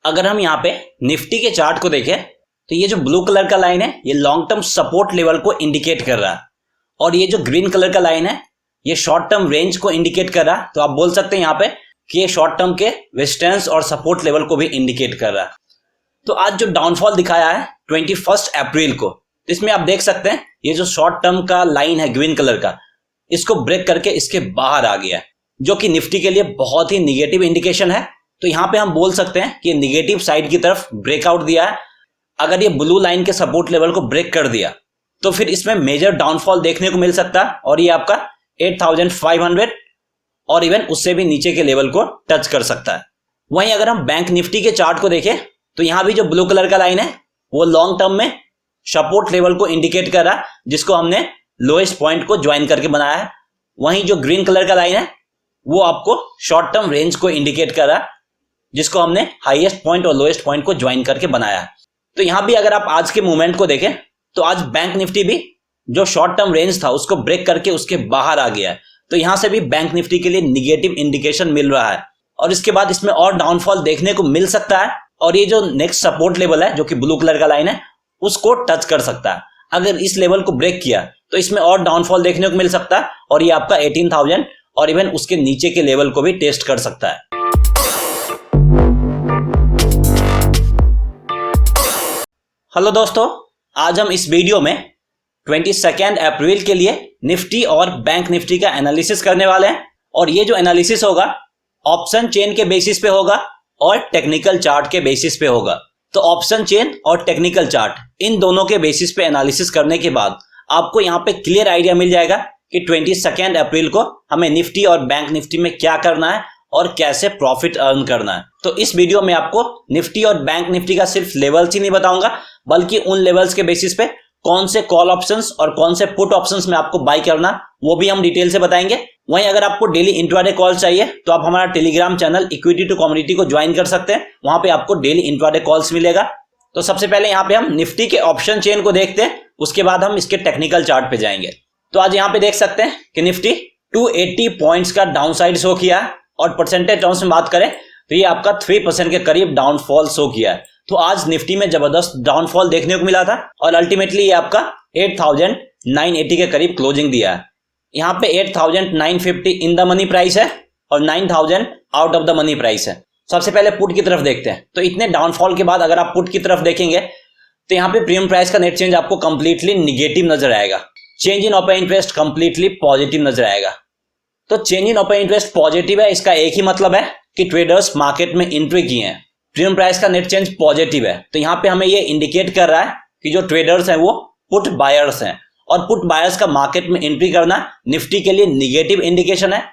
अगर हम यहाँ पे निफ्टी के चार्ट को देखें तो ये जो ब्लू कलर का लाइन है ये लॉन्ग टर्म सपोर्ट लेवल को इंडिकेट कर रहा है और ये जो ग्रीन कलर का लाइन है ये शॉर्ट टर्म रेंज को इंडिकेट कर रहा है। तो आप बोल सकते हैं यहाँ पे कि ये शॉर्ट टर्म के रेजिस्टेंस और सपोर्ट लेवल को भी इंडिकेट कर रहा है। तो आज जो डाउनफॉल दिखाया है 21 अप्रैल को, इसमें आप देख सकते हैं ये जो शॉर्ट टर्म का लाइन है ग्रीन कलर का, इसको ब्रेक करके इसके बाहर आ गया है, जो कि निफ्टी के लिए बहुत ही निगेटिव इंडिकेशन है। तो यहाँ पे हम बोल सकते हैं कि निगेटिव साइड की तरफ ब्रेकआउट दिया है। अगर ये ब्लू लाइन के सपोर्ट लेवल को ब्रेक कर दिया तो फिर इसमें मेजर डाउनफॉल देखने को मिल सकता है और ये आपका 8500 और इवन उससे भी नीचे के लेवल को टच कर सकता है। वहीं अगर हम बैंक निफ्टी के चार्ट को देखें तो यहां भी जो ब्लू कलर का लाइन है वो लॉन्ग टर्म में सपोर्ट लेवल को इंडिकेट कर रहा है, जिसको हमने लोएस्ट पॉइंट को ज्वाइन करके बनाया है। वहीं जो ग्रीन कलर का लाइन है वो आपको शॉर्ट टर्म रेंज को इंडिकेट कर रहा है, जिसको हमने हाईएस्ट पॉइंट और लोएस्ट पॉइंट को ज्वाइन करके बनाया है। तो यहां भी अगर आप आज के मूवमेंट को देखें तो आज बैंक निफ्टी भी जो शॉर्ट टर्म रेंज था उसको ब्रेक करके उसके बाहर आ गया है। तो यहां से भी बैंक निफ्टी के लिए निगेटिव इंडिकेशन मिल रहा है और इसके बाद इसमें और डाउनफॉल देखने को मिल सकता है और ये जो नेक्स्ट सपोर्ट लेवल है जो कि ब्लू कलर का लाइन है उसको टच कर सकता है। अगर इस लेवल को ब्रेक किया तो इसमें और डाउनफॉल देखने को मिल सकता है और ये आपका 18,000 और इवन उसके नीचे के लेवल को भी टेस्ट कर सकता है। हेलो दोस्तों, आज हम इस वीडियो में 22 अप्रैल के लिए निफ्टी और बैंक निफ्टी का एनालिसिस करने वाले हैं और ये जो एनालिसिस होगा ऑप्शन चेन के बेसिस पे होगा और टेक्निकल चार्ट के बेसिस पे होगा। तो ऑप्शन चेन और टेक्निकल चार्ट इन दोनों के बेसिस पे एनालिसिस करने के बाद आपको यहाँ पे क्लियर आइडिया मिल जाएगा कि 22 अप्रैल को हमें निफ्टी और बैंक निफ्टी में क्या करना है और कैसे प्रॉफिट अर्न करना है। तो इस वीडियो में आपको निफ्टी और बैंक निफ्टी का सिर्फ लेवल्स ही नहीं बताऊंगा, बल्कि उन लेवल्स के बेसिस पे कौन से कॉल ऑप्शंस और कौन से पुट ऑप्शंस में आपको बाय करना वो भी हम डिटेल से बताएंगे। वहीं अगर आपको डेली इंट्राडे कॉल चाहिए तो आप हमारा telegram channel equity to commodity को ज्वाइन कर सकते हैं, वहां पे आपको डेली इंट्राडे कॉल्स मिलेगा। तो सबसे पहले यहाँ पे हम निफ्टी के ऑप्शन चेन को देखते हैं, उसके बाद हम इसके टेक्निकल चार्ट पे जाएंगे। तो आज यहाँ पे देख सकते हैं कि निफ्टी 280 पॉइंट्स का डाउन साइड शो किया और परसेंटेज टर्म्स में बात करें तो ये आपका 3% के करीब डाउनफॉल शो किया है। तो आज निफ्टी में जबरदस्त डाउनफॉल देखने को मिला था और अल्टीमेटली ये आपका 8,980 के करीब क्लोजिंग दिया है। यहाँ पे 8,950 इन द मनी प्राइस है और 9,000 out of the money price है। सबसे पहले पुट की तरफ देखते हैं। तो इतने डाउनफॉल के बाद अगर आप पुट की तरफ देखेंगे तो यहाँ पे प्रीमियम प्राइस का नेट चेंज आपको कंप्लीटली निगेटिव नजर आएगा। Change in open interest completely positive नजर आएगा। तो change in open interest positive है, इसका एक ही मतलब है कि ट्रेडर्स मार्केट में एंट्री किए हैं। प्रीमियम प्राइस का नेट चेंज पॉजिटिव है, तो यहाँ पे हमें ये इंडिकेट कर रहा है कि जो ट्रेडर्स हैं वो पुट बायर्स हैं और पुट बायर्स का मार्केट में एंट्री करना निफ्टी के लिए निगेटिव इंडिकेशन है।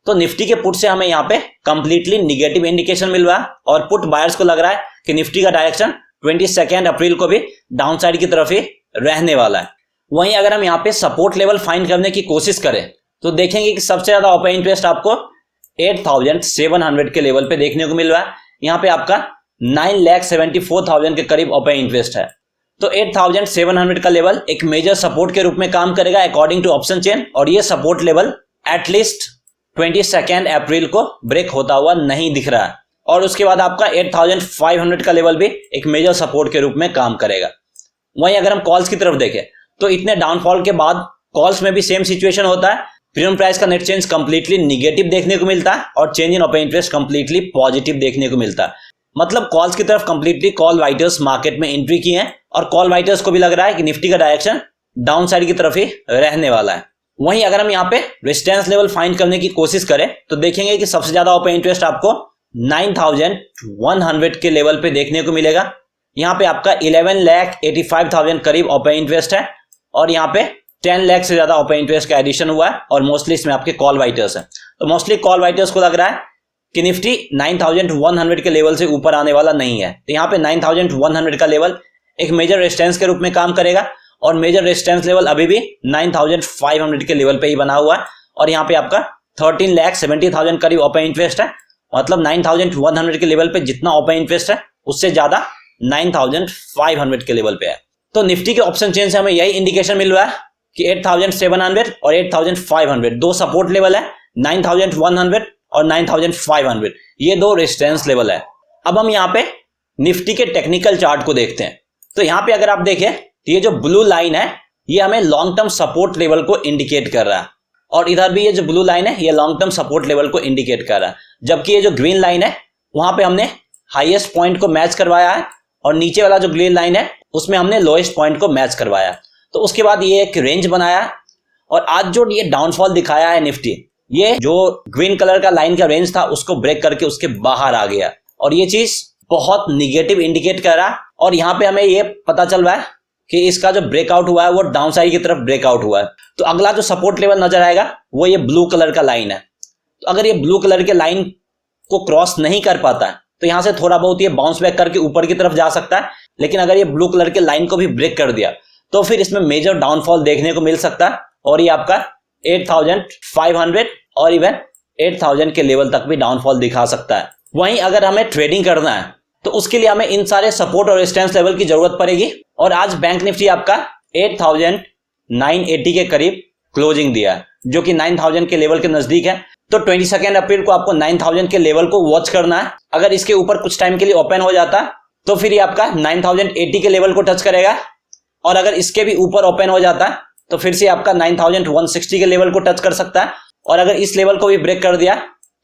तो निफ्टी के पुट से हमें यहाँ पे कंप्लीटली निगेटिव इंडिकेशन मिल रहा है और पुट बायर्स को लग रहा है कि निफ्टी का डायरेक्शन 22 अप्रैल को भी डाउन साइड की तरफ ही रहने वाला है। वहीं अगर हम यहाँ पे सपोर्ट लेवल फाइंड करने की कोशिश करें तो देखेंगे कि सबसे ज्यादा ओपन इंटरेस्ट आपको 8,700 के लेवल पे देखने को मिल रहा है। यहाँ पे आपका 9,74,000 के करीब ओपन इंटरेस्ट है। तो 8,700 का लेवल एक मेजर सपोर्ट के रूप में काम करेगा अकॉर्डिंग टू ऑप्शन चेन और ये सपोर्ट लेवल एटलीस्ट 22 अप्रैल को ब्रेक होता हुआ नहीं दिख रहा है और उसके बाद आपका 8,500 का लेवल भी एक मेजर सपोर्ट के रूप में काम करेगा। वहीं अगर हम कॉल्स की तरफ देखें तो इतने डाउनफॉल के बाद कॉल्स में भी सेम सिचुएशन होता है। प्रीमियम प्राइस का नेट चेंज कंप्लीटली निगेटिव देखने को मिलता है और change in open interest completely positive देखने को मिलता है। मतलब कॉल्स की तरफ कंप्लीटली कॉल राइटर्स मार्केट में एंट्री की हैं और कॉल राइटर्स को भी लग रहा है कि निफ्टी का डायरेक्शन डाउन साइड की तरफ ही रहने वाला है। वहीं अगर हम यहाँ पे रेजिस्टेंस लेवल फाइंड करने की कोशिश करें तो देखेंगे कि सबसे ज्यादा ओपन इंटरेस्ट आपको 9,100 के लेवल पे देखने को मिलेगा। यहाँ पे आपका 11,85,000 करीब ओपन इंटरेस्ट है और यहाँ पे 10 लाख से ज्यादा ओपन इंटरेस्ट का एडिशन हुआ है और मोस्टली इसमें आपके कॉल राइटर्स हैं। तो मोस्टली कॉल राइटर्स को लग रहा है कि निफ्टी 9,100 के लेवल से ऊपर आने वाला नहीं है। तो यहाँ पे 9,100 का लेवल एक मेजर रेजिस्टेंस के रूप में काम करेगा और मेजर रेजिस्टेंस लेवल अभी भी 9,500 के लेवल पे ही बना हुआ है और यहाँ पे आपका 13,70,000 करीब ओपन इंटरेस्ट है। मतलब 9,100 के लेवल पे जितना ओपन इंटरेस्ट है उससे ज्यादा 9,500 के लेवल पे है। तो निफ्टी के ऑप्शन चेन से हमें यही इंडिकेशन मिल रहा है कि 8,700 और 8,500 दो सपोर्ट लेवल है, 9,100 और 9,500 ये दो रेजिस्टेंस लेवल है। अब हम यहाँ पे निफ्टी के टेक्निकल चार्ट को देखते हैं। तो यहाँ पे अगर आप देखें तो ये जो ब्लू लाइन है ये हमें लॉन्ग टर्म सपोर्ट लेवल को इंडिकेट कर रहा है, और इधर भी ये जो ब्लू लाइन है ये लॉन्ग टर्म सपोर्ट लेवल को इंडिकेट कर रहा है। जबकि ये जो ग्रीन लाइन है वहां पे हमने हाईएस्ट पॉइंट को मैच करवाया है, और नीचे वाला जो ग्रीन लाइन है उसमें हमने लोएस्ट पॉइंट को मैच करवाया। तो उसके बाद ये एक रेंज बनाया, और आज जो ये डाउनफॉल दिखाया है निफ्टी, ये जो ग्रीन कलर का लाइन का रेंज था उसको ब्रेक करके उसके बाहर आ गया, और ये चीज बहुत निगेटिव इंडिकेट कर रहा है। और यहाँ पे हमें ये पता चल रहा है कि इसका जो ब्रेकआउट हुआ है वो डाउन साइड की तरफ ब्रेकआउट हुआ है। तो अगला जो सपोर्ट लेवल नजर आएगा वो ये ब्लू कलर का लाइन है। तो अगर ये ब्लू कलर के लाइन को क्रॉस नहीं कर पाता है तो यहाँ से थोड़ा बहुत ये बाउंस बैक करके ऊपर की तरफ जा सकता है, लेकिन अगर ये ब्लू कलर के लाइन को भी ब्रेक कर दिया तो फिर इसमें मेजर डाउनफॉल देखने को मिल सकता है, और ये आपका 8,500 और इवन 8,000 के लेवल तक भी डाउनफॉल दिखा सकता है। वहीं अगर हमें ट्रेडिंग करना है तो उसके लिए हमें इन सारे सपोर्ट और रेजिस्टेंस लेवल की जरूरत पड़ेगी, और आज बैंक निफ्टी आपका 8,980 के करीब क्लोजिंग दिया है, जो कि 9,000 के लेवल के नजदीक है। तो 22 अप्रैल को आपको 9,000 के लेवल को वॉच करना है। अगर इसके ऊपर कुछ टाइम के लिए ओपन हो जाता तो फिर ये आपका 9,080 के लेवल को टच करेगा, और अगर इसके भी ऊपर ओपन हो जाता तो फिर से आपका 9,160 के लेवल को टच कर सकता है, और अगर इस लेवल को भी ब्रेक कर दिया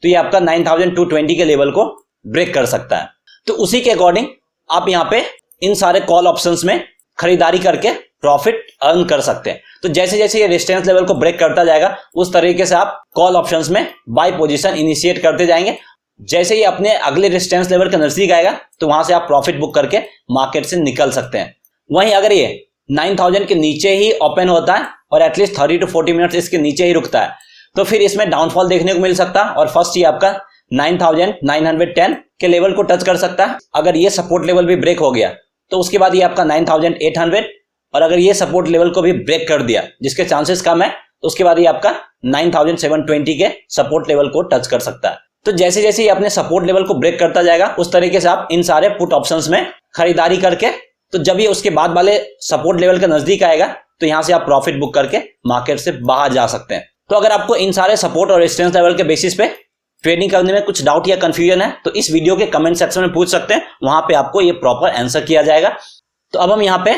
तो ये आपका 9,220 के लेवल को ब्रेक कर सकता है। तो उसी के अकॉर्डिंग आप यहाँ पे इन सारे कॉल ऑप्शंस में खरीदारी करके प्रॉफिट अर्न कर सकते हैं। तो जैसे जैसे ये रेजिस्टेंस लेवल को ब्रेक करता जाएगा उस तरीके से आप कॉल ऑप्शंस में बाय पोजीशन इनिशिएट करते जाएंगे। जैसे ही अपने अगले रेजिस्टेंस लेवल के नजदीक आएगा तो वहां से आप प्रॉफिट बुक करके मार्केट से निकल सकते हैं। वहीं अगर ये 9,000 के नीचे ही ओपन होता है और एटलीस्ट 30 to 40 मिनट्स इसके नीचे ही रुकता है तो फिर इसमें डाउनफॉल देखने को मिल सकता है, और फर्स्ट ये आपका 9,910 के लेवल को टच कर सकता है। अगर ये सपोर्ट लेवल भी ब्रेक हो गया तो उसके बाद ये आपका 9,800, और अगर ये सपोर्ट लेवल को भी ब्रेक कर दिया जिसके चांसेस कम है तो उसके बाद ये आपका 9,720 के सपोर्ट लेवल को टच कर सकता है। तो जैसे जैसे ये अपने सपोर्ट लेवल को ब्रेक करता जाएगा उस तरीके से आप इन सारे पुट ऑप्शंस में खरीदारी करके, तो जब ये उसके बाद वाले सपोर्ट लेवल के नजदीक आएगा तो यहां से आप प्रॉफिट बुक करके मार्केट से बाहर जा सकते हैं। तो अगर आपको इन सारे सपोर्ट और रेजिस्टेंस लेवल के बेसिस पे ट्रेडिंग करने में कुछ डाउट या कंफ्यूजन है तो इस वीडियो के कमेंट सेक्शन में पूछ सकते हैं, वहां पे आपको ये प्रॉपर आंसर किया जाएगा। तो अब हम यहाँ पे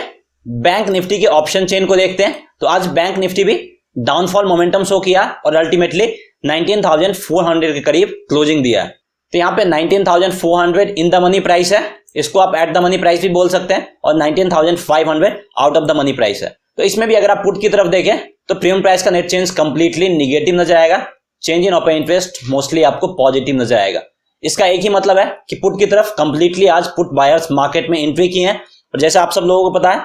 बैंक निफ्टी के ऑप्शन चेन को देखते हैं। तो आज बैंक निफ्टी भी डाउनफॉल मोमेंटम शो किया और अल्टीमेटली 19,400 के करीब क्लोजिंग दिया है। तो यहाँ पे 19,400 इन द मनी प्राइस है, इसको आप एट द मनी प्राइस भी बोल सकते हैं, और 19,500 out of the money price है। तो इसमें भी अगर आप पुट की तरफ देखें तो प्रीमियम प्राइस का नेट चेंज कंप्लीटली निगेटिव नजर आएगा, change in open interest mostly आपको पॉजिटिव नजर आएगा। इसका एक ही मतलब है कि पुट की तरफ कंप्लीटली आज पुट बायर्स मार्केट में एंट्री की है, और जैसे आप सब लोगों को पता है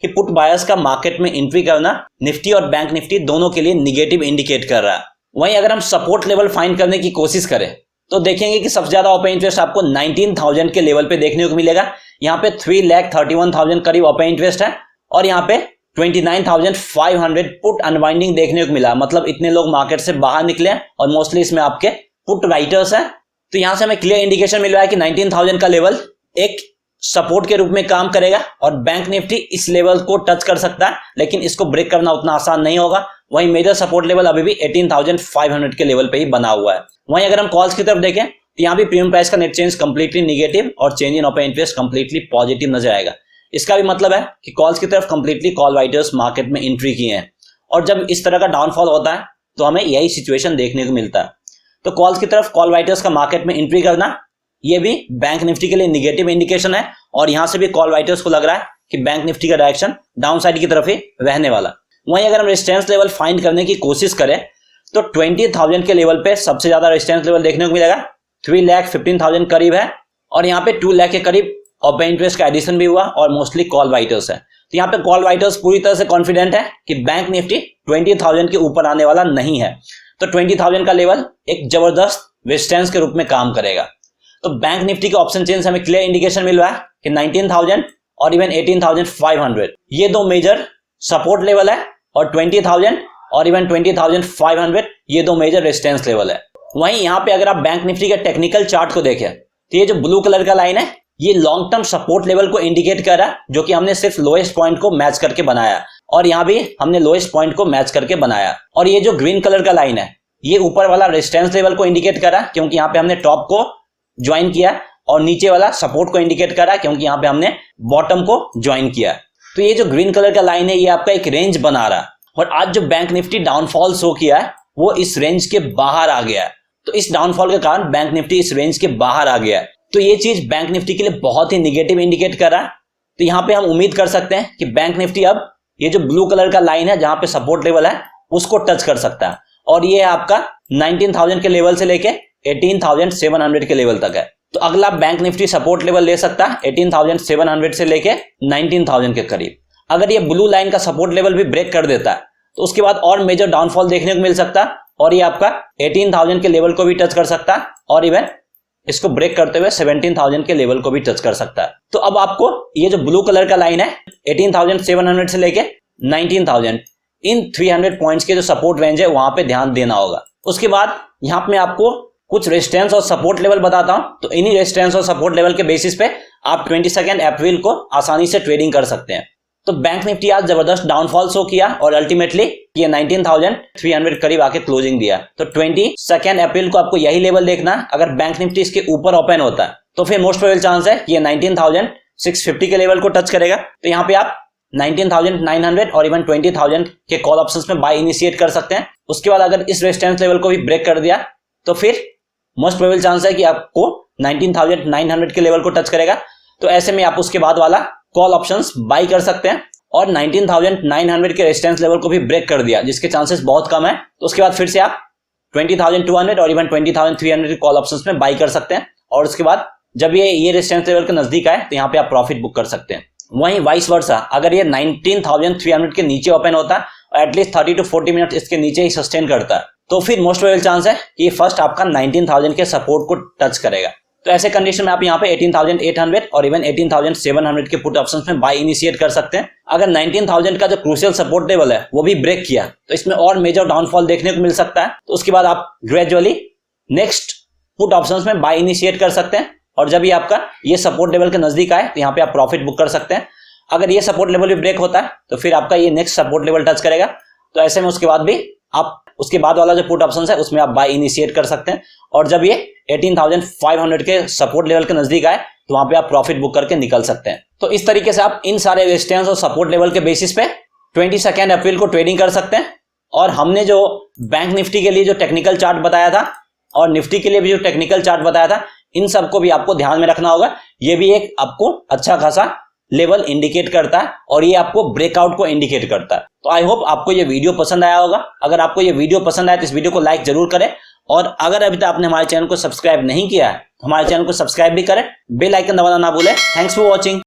कि पुट बायर्स का मार्केट में एंट्री करना निफ्टी और बैंक निफ्टी दोनों के लिए निगेटिव इंडिकेट कर रहा है। वहीं अगर हम सपोर्ट लेवल फाइंड करने की कोशिश करें तो देखेंगे कि सबसे ज्यादा ओपन इंटरेस्ट आपको 19,000 के लेवल पे देखने को मिलेगा। यहाँ पे 3,31,000 करीब ओपन इंटरेस्ट है, और यहाँ पे 29,500 पुट अनवाइंडिंग देखने को मिला। मतलब इतने लोग मार्केट से बाहर निकले और मोस्टली इसमें आपके पुट राइटर्स हैं। तो यहां से हमें क्लियर इंडिकेशन मिल रहा है कि 19,000 का लेवल एक सपोर्ट के रूप में काम करेगा, और बैंक निफ्टी इस लेवल को टच कर सकता है, लेकिन इसको ब्रेक करना उतना आसान नहीं होगा। वहीं मेजर सपोर्ट लेवल अभी भी 18,500 के लेवल पे ही बना हुआ है। वहीं अगर हम कॉल्स की तरफ देखें तो यहाँ भी प्रीमियम प्राइस का नेट चेंज कंप्लीटली निगेटिव और change in open interest completely positive नजर आएगा। इसका भी मतलब है कि कॉल्स की तरफ कंप्लीटली कॉल राइटर्स मार्केट में एंट्री किए हैं, और जब इस तरह का डाउनफॉल होता है तो हमें यही सिचुएशन देखने को मिलता है। तो कॉल्स की तरफ कॉल राइटर्स का मार्केट में एंट्री करना ये भी बैंक निफ्टी के लिए निगेटिव इंडिकेशन है, और यहां से भी कॉल राइटर्स को लग रहा है कि बैंक निफ्टी का डायरेक्शन डाउन साइड की तरफ ही रहने वाला। वहीं अगर हम रेजिस्टेंस लेवल फाइंड करने की कोशिश करें तो 20,000 के लेवल पे सबसे ज्यादा रेजिस्टेंस लेवल देखने को मिलेगा, 3,15,000 करीब है, और यहाँ पे 2 लाख के करीब ओपन इंटरेस्ट का एडिशन भी हुआ, और मोस्टली कॉल राइटर्स है। तो यहाँ पे कॉल राइटर्स पूरी तरह से कॉन्फिडेंट है कि बैंक निफ्टी 20,000 के ऊपर आने वाला नहीं है। तो 20,000 का लेवल एक जबरदस्त रेजिस्टेंस के रूप में काम करेगा। तो बैंक निफ्टी के ऑप्शन चेन से हमें क्लियर इंडिकेशन मिल रहा है कि 19,000 और इवन 18,500 ये दो मेजर सपोर्ट लेवल है, और 20,000 और इवन 20,500 ये दो मेजर रेजिस्टेंस लेवल है। वहीं यहाँ पे अगर आप बैंक निफ्टी के टेक्निकल चार्ट को देखें तो ये जो ब्लू कलर का लाइन है ये लॉन्ग टर्म सपोर्ट लेवल को इंडिकेट कर रहा है, जो कि हमने सिर्फ लोएस्ट पॉइंट को मैच करके बनाया, और यहाँ भी हमने लोएस्ट पॉइंट को मैच करके बनाया। और ये जो ग्रीन कलर का लाइन है ये ऊपर वाला रेजिस्टेंस लेवल को इंडिकेट कर रहा है, क्योंकि यहाँ पे हमने टॉप को ज्वाइन किया, और नीचे वाला सपोर्ट को इंडिकेट कर रहा है क्योंकि यहाँ पे हमने बॉटम को ज्वाइन किया। तो ये जो ग्रीन कलर का लाइन है ये आपका एक रेंज बना रहा है और आज जो बैंक निफ्टी डाउनफॉल शो किया है वो इस रेंज के बाहर आ गया है। तो इस डाउनफॉल के कारण बैंक निफ्टी इस रेंज के बाहर आ गया है। तो ये चीज बैंक निफ्टी के लिए बहुत ही निगेटिव इंडिकेट कर रहा है। तो यहाँ पे हम उम्मीद कर सकते हैं कि बैंक निफ्टी अब ये जो ब्लू कलर का लाइन है जहां पे सपोर्ट लेवल है उसको टच कर सकता है और ये आपका 19,000 के लेवल से लेके 18,700 के लेवल तक है। तो अगला बैंक निफ्टी सपोर्ट लेवल ले सकता है 18,700 से लेके 19,000 के करीब। अगर ये ब्लू लाइन का सपोर्ट लेवल भी ब्रेक कर देता है तो उसके बाद और मेजर डाउनफॉल देखने को मिल सकता है और ये आपका 18,000 के लेवल को भी टच कर सकता है और इवन इसको ब्रेक करते हुए 17,000 के लेवल को भी टच कर सकता है। तो अब आपको ये जो ब्लू कलर का लाइन है 18,700 से लेके 19,000 इन 300 पॉइंट्स के जो सपोर्ट रेंज है वहां पे ध्यान देना होगा। उसके बाद यहां पे मैं आपको कुछ रेजिस्टेंस और सपोर्ट लेवल बताता हूं। तो इन्हीं रेजिस्टेंस और सपोर्ट लेवल के बेसिस पे आप 22 अप्रैल को आसानी से ट्रेडिंग कर सकते हैं। तो बैंक निफ्टी आज जबरदस्त डाउनफॉल शो किया और अल्टीमेटली ये 19,300 करीब आके क्लोजिंग दिया। तो 22 अप्रैल को आपको यही लेवल देखना है। अगर बैंक निफ्टी इसके ऊपर ओपन होता है तो फिर मोस्ट प्रोबेबल चांस है कि ये 19,650 के लेवल को टच करेगा। तो यहाँ पे आप 19,900 और इवन 20,000 के कॉल ऑप्शंस में बाय इनिशिएट कर सकते हैं। उसके बाद अगर इस रेजिस्टेंस लेवल को भी ब्रेक कर दिया तो फिर मोस्ट प्रोबेबल चांस है कि आपको 19,900 के लेवल को टच करेगा। तो ऐसे में आप उसके बाद वाला कॉल ऑप्शंस बाय कर सकते हैं और 19,900 के रेजिस्टेंस लेवल को भी ब्रेक कर दिया जिसके चांसेस बहुत कम है तो उसके बाद फिर से आप 20,200 और इवन 20,300 के कॉल ऑप्शंस में बाय कर सकते हैं और उसके बाद जब ये रेजिस्टेंस लेवल के नजदीक आए तो यहाँ पे आप प्रॉफिट बुक कर सकते हैं। वहीं वाइस वर्सा अगर ये 19,300 के नीचे ओपन होता है और एटलीस्ट 30 to 40 मिनट इसके नीचे ही सस्टेन करता है तो फिर मोस्ट प्रोबेबल चांस है कि फर्स्ट आपका 19,000 के सपोर्ट को टच करेगा। तो ऐसे कंडीशन में आप यहाँ पे 18,800 और इवन 18,700 के पुट ऑप्शंस में बाय इनिशिएट कर सकते हैं। अगर 19,000 का जो क्रूशियल सपोर्ट लेवल है वो भी ब्रेक किया तो इसमें और मेजर डाउनफॉल देखने को मिल सकता है। तो उसके बाद आप ग्रेजुअली नेक्स्ट पुट ऑप्शंस में बाय इनिशिएट कर सकते हैं और जब ये आपका ये सपोर्ट लेवल के नजदीक आए तो यहाँ पे आप प्रॉफिट बुक कर सकते हैं। अगर ये सपोर्ट लेवल भी ब्रेक होता है तो फिर आपका ये नेक्स्ट सपोर्ट लेवल टच करेगा। तो ऐसे में उसके बाद भी आप उसके बाद वाला जो पुट ऑप्शन है उसमें आप बाय इनिशिएट कर सकते हैं और जब ये 18,500 के सपोर्ट लेवल के नजदीक आए तो वहां पे आप प्रॉफिट बुक करके निकल सकते हैं। तो इस तरीके से आप इन सारे रेजिस्टेंस और सपोर्ट लेवल के बेसिस पे 22 अप्रैल को ट्रेडिंग कर सकते हैं। और हमने जो बैंक निफ्टी के लिए जो टेक्निकल चार्ट बताया था और निफ्टी के लिए भी जो टेक्निकल चार्ट बताया था इन सबको भी आपको ध्यान में रखना होगा। ये भी एक आपको अच्छा खासा लेवल इंडिकेट करता है और ये आपको ब्रेकआउट को इंडिकेट करता है। तो आई होप आपको ये वीडियो पसंद आया होगा। अगर आपको ये वीडियो पसंद आया तो इस वीडियो को लाइक जरूर करें और अगर अभी तक आपने हमारे चैनल को सब्सक्राइब नहीं किया है तो हमारे चैनल को सब्सक्राइब भी करें, बेल आइकन दबाना ना भूलें। Thanks for watching.